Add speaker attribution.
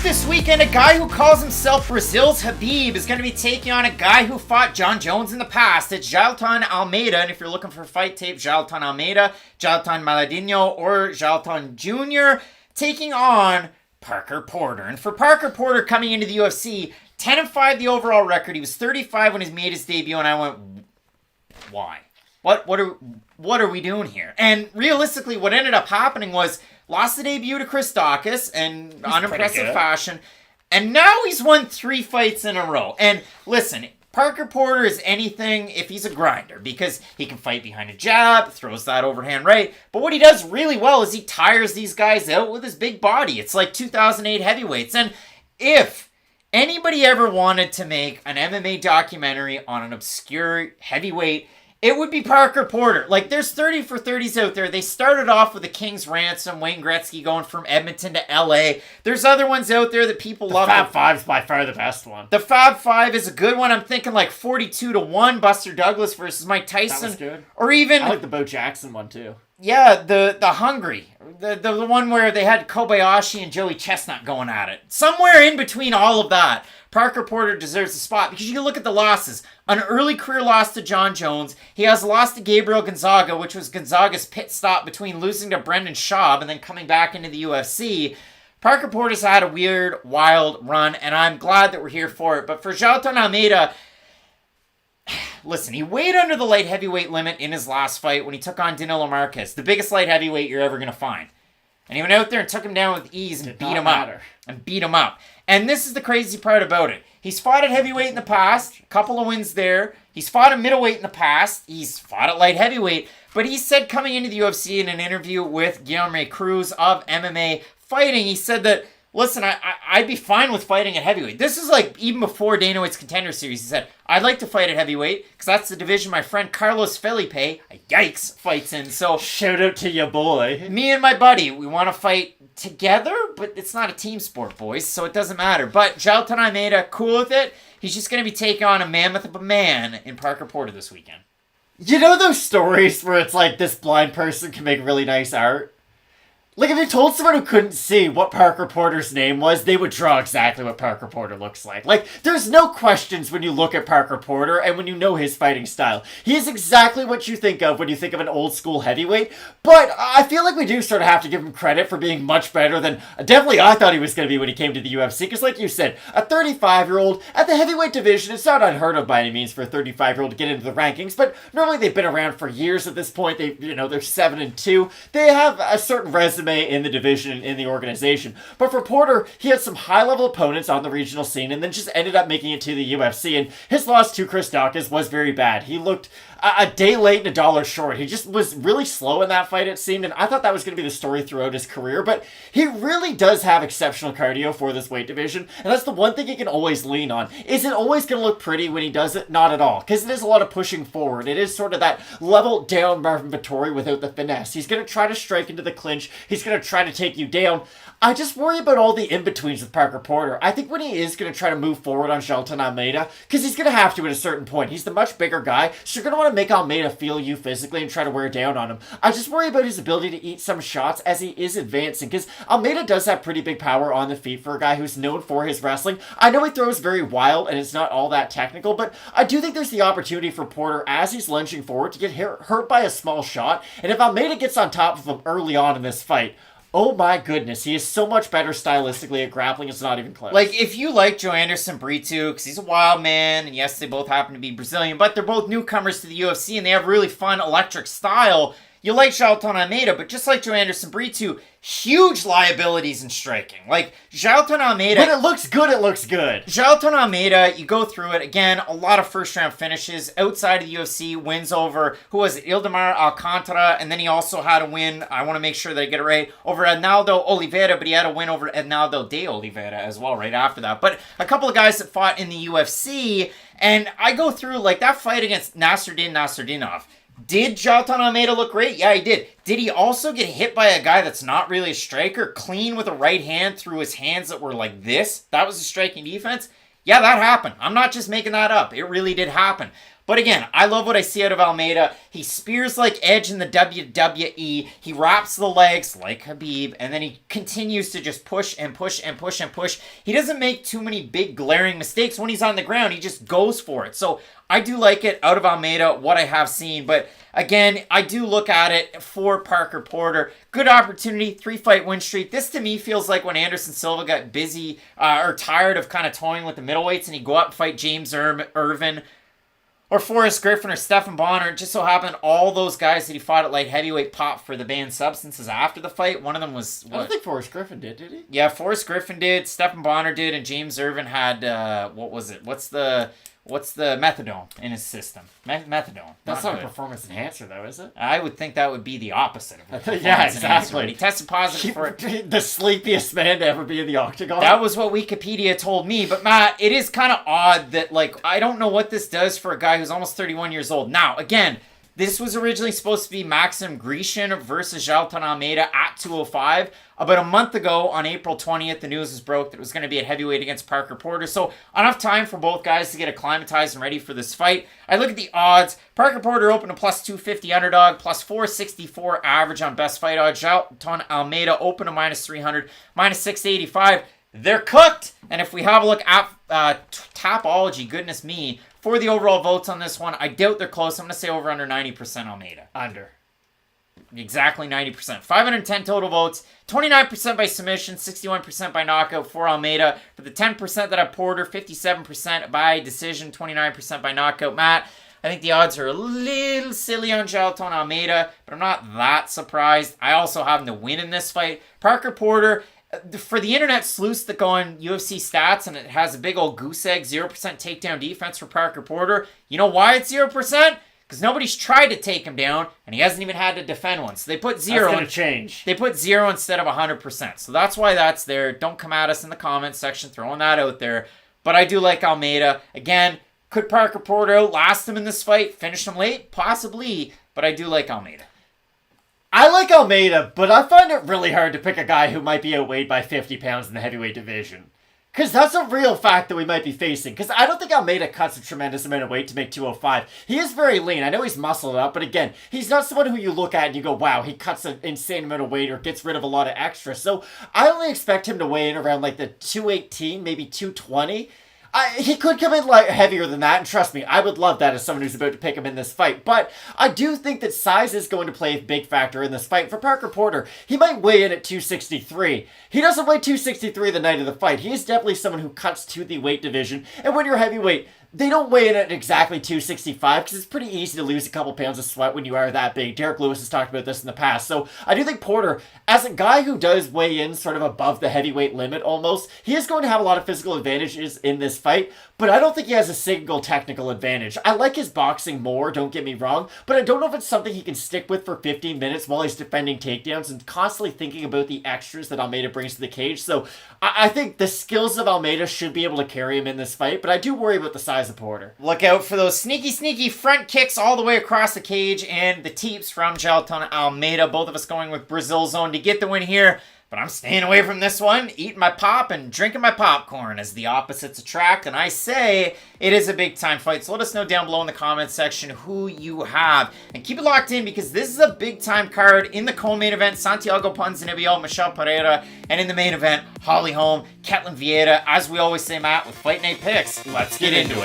Speaker 1: this weekend, a guy who calls himself Brazil's Khabib is going to be taking on a guy who fought John Jones in the past. It's Jailton Almeida, and if you're looking for fight tape, Jailton Almeida, Jailton Malhadinho, or Jailton Jr. taking on Parker Porter. And for Parker Porter coming into the UFC, 10-5 the overall record. He was 35 when he made his debut, and I went, why? What are we doing here? And realistically, what ended up happening was lost the debut to Chris Daukaus in unimpressive fashion, and now he's won 3 fights in a row. And listen, Parker Porter is anything if he's a grinder, because he can fight behind a jab, throws that overhand right, but what he does really well is he tires these guys out with his big body. It's like 2008 heavyweights. And if anybody ever wanted to make an MMA documentary on an obscure heavyweight, it would be Parker Porter. Like, there's 30 for 30s out there. They started off with the King's Ransom, Wayne Gretzky going from Edmonton to LA. There's other ones out there that people love.
Speaker 2: The Fab Five's by far the best one.
Speaker 1: The Fab Five is a good one. I'm thinking like 42-1, Buster Douglas versus Mike Tyson.
Speaker 2: That was good.
Speaker 1: Or even,
Speaker 2: I like the Bo Jackson one too.
Speaker 1: Yeah, the Hungry. The one where they had Kobayashi and Joey Chestnut going at it. Somewhere in between all of that, Parker Porter deserves a spot, because you can look at the losses. An early career loss to John Jones. He has lost to Gabriel Gonzaga, which was Gonzaga's pit stop between losing to Brendan Schaub and then coming back into the UFC. Parker Porter's had a weird, wild run, and I'm glad that we're here for it. But for Jailton Almeida, listen, he weighed under the light heavyweight limit in his last fight when he took on Danilo Marques, the biggest light heavyweight you're ever going to find. And he went out there and took him down with ease and beat him up. And this is the crazy part about it. He's fought at heavyweight in the past, a couple of wins there. He's fought at middleweight in the past. He's fought at light heavyweight. But he said coming into the UFC in an interview with Guilherme Cruz of MMA Fighting, he said that, listen, I'd be fine with fighting at heavyweight. This is like even before Dana White's Contender Series. He said, I'd like to fight at heavyweight because that's the division my friend Carlos Felipe, yikes, fights in. So
Speaker 2: shout out to your boy.
Speaker 1: Me and my buddy, we want to fight together, but it's not a team sport, boys, so it doesn't matter. But Jailton Almeida, cool with it. He's just going to be taking on a mammoth of a man in Parker Porter this weekend.
Speaker 2: You know those stories where it's like this blind person can make really nice art? Like, if you told someone who couldn't see what Parker Porter's name was, they would draw exactly what Parker Porter looks like. Like, there's no questions when you look at Parker Porter and when you know his fighting style. He is exactly what you think of when you think of an old-school heavyweight, but I feel like we do sort of have to give him credit for being much better than definitely I thought he was going to be when he came to the UFC, because like you said, a 35-year-old at the heavyweight division, it's not unheard of by any means for a 35-year-old to get into the rankings, but normally they've been around for years at this point. They're 7-2. They have a certain resume in the division, in the organization. But for Porter, he had some high-level opponents on the regional scene and then just ended up making it to the UFC. And his loss to Chris Daukaus was very bad. He looked a day late and a dollar short. He just was really slow in that fight, it seemed, and I thought that was going to be the story throughout his career, but he really does have exceptional cardio for this weight division, and that's the one thing he can always lean on. Is it always going to look pretty when he does it? Not at all, because it is a lot of pushing forward. It is sort of that level down Marvin Vettori without the finesse. He's going to try to strike into the clinch. He's going to try to take you down. I just worry about all the in-betweens with Parker Porter. I think when he is going to try to move forward on Jailton Almeida, because he's going to have to at a certain point. He's the much bigger guy, so you're going to want to make Almeida feel you physically and try to wear down on him. I just worry about his ability to eat some shots as he is advancing, because Almeida does have pretty big power on the feet for a guy who's known for his wrestling. I know he throws very wild and it's not all that technical, but I do think there's the opportunity for Porter as he's lunging forward to get hurt by a small shot, and if Almeida gets on top of him early on in this fight, oh my goodness, he is so much better stylistically at grappling, it's not even close.
Speaker 1: Like, if you like Joanderson Brito, because he's a wild man, and yes, they both happen to be Brazilian, but they're both newcomers to the UFC, and they have really fun, electric style, you like Jailton Almeida, but just like Joanderson Brito, huge liabilities in striking. Like, Jailton Almeida...
Speaker 2: When it looks good, it looks good.
Speaker 1: Jailton Almeida, you go through it, again, a lot of first-round finishes. Outside of the UFC, wins over, who was it, Ildemar Alcantara, and then he also had a win, I want to make sure that I get it right, over Arnaldo Oliveira, but he had a win over Arnaldo de Oliveira as well right after that. But a couple of guys that fought in the UFC, and I go through, like, that fight against Nasruddin Nasruddinov. Did Jailton Almeida look great? Yeah, he did. Did he also get hit by a guy that's not really a striker, clean with a right hand through his hands that were like this? That was a striking defense? Yeah, that happened. I'm not just making that up. It really did happen. But again, I love what I see out of Almeida. He spears like Edge in the WWE. He wraps the legs like Khabib, and then he continues to just push and push and push and push. He doesn't make too many big glaring mistakes when he's on the ground. He just goes for it. So I do like it out of Almeida, what I have seen. But again, I do look at it for Parker Porter. Good opportunity, 3-fight win streak. This to me feels like when Anderson Silva got busy or tired of kind of toying with the middleweights and he'd go out and fight James Irvin or Forrest Griffin or Stephan Bonner. It just so happened all those guys that he fought at light heavyweight popped for the banned substances after the fight. One of them was...
Speaker 2: I don't think Forrest Griffin did he?
Speaker 1: Yeah, Forrest Griffin did, Stephan Bonner did, and James Irvin had, what was it? What's the methadone in his system? Methadone.
Speaker 2: That's not a performance enhancer, though, is it?
Speaker 1: I would think that would be the opposite of a performance
Speaker 2: yeah,
Speaker 1: enhancer,
Speaker 2: exactly.
Speaker 1: but he tested positive for it.
Speaker 2: The sleepiest man to ever be in the octagon.
Speaker 1: That was what Wikipedia told me. But Matt, it is kind of odd that, like, I don't know what this does for a guy who's almost 31 years old. Now, again, this was originally supposed to be Maxim Grishin versus Jailton Almeida at 205. About a month ago, on April 20th, the news was broke that it was going to be at heavyweight against Parker Porter. So, enough time for both guys to get acclimatized and ready for this fight. I look at the odds. Parker Porter opened a plus 250 underdog, plus 464 average on best fight odds. Jailton Almeida opened a minus 300, minus 685. They're cooked. And if we have a look at Tapology, goodness me, for the overall votes on this one, I doubt they're close. I'm going to say over under 90% Almeida.
Speaker 2: Under.
Speaker 1: Exactly 90%. 510 total votes, 29% by submission, 61% by knockout for Almeida. For the 10% that have Porter, 57% by decision, 29% by knockout. Matt, I think the odds are a little silly on Jailton Almeida, but I'm not that surprised. I also have him to win in this fight. Parker Porter, for the internet sleuths that go on UFC stats and it has a big old goose egg, 0% takedown defense for Parker Porter. You know why it's 0%? Because nobody's tried to take him down, and he hasn't even had to defend one. So they put 0.
Speaker 2: That's going to change.
Speaker 1: They put 0 instead of 100%. So that's why that's there. Don't come at us in the comments section throwing that out there. But I do like Almeida. Again, could Parker Porter outlast him in this fight? Finish him late? Possibly. But I do like Almeida.
Speaker 2: I like Almeida, but I find it really hard to pick a guy who might be outweighed by 50 pounds in the heavyweight division. Because that's a real fact that we might be facing. Because I don't think Almeida cuts a tremendous amount of weight to make 205. He is very lean. I know he's muscled up, but again, he's not someone who you look at and you go, wow, he cuts an insane amount of weight or gets rid of a lot of extra. So I only expect him to weigh in around like the 218, maybe 220. He could come in like heavier than that, and trust me, I would love that as someone who's about to pick him in this fight. But I do think that size is going to play a big factor in this fight. For Parker Porter, he might weigh in at 263. He doesn't weigh 263 the night of the fight. He is definitely someone who cuts to the weight division. And when you're heavyweight, they don't weigh in at exactly 265 because it's pretty easy to lose a couple pounds of sweat when you are that big. Derek Lewis has talked about this in the past. So I do think Porter, as a guy who does weigh in sort of above the heavyweight limit almost, he is going to have a lot of physical advantages in this fight, but I don't think he has a single technical advantage. I like his boxing more, don't get me wrong, but I don't know if it's something he can stick with for 15 minutes while he's defending takedowns and constantly thinking about the extras that Almeida brings to the cage. So I think the skills of Almeida should be able to carry him in this fight, but I do worry about the size of Porter.
Speaker 1: Look out for those sneaky front kicks all the way across the cage and the teeps from Jailton Almeida. Both of us going with Brazil Zone to get the win here. But I'm staying away from this one, eating my pop and drinking my popcorn as the opposites attract. And I say it is a big-time fight. So let us know down below in the comments section who you have. And keep it locked in because this is a big-time card in the co-main event. Santiago Ponzinibbio, Michel Pereira. And in the main event, Holm, Ketlen Vieira. As we always say, Matt, with Fight Night picks, let's get into it.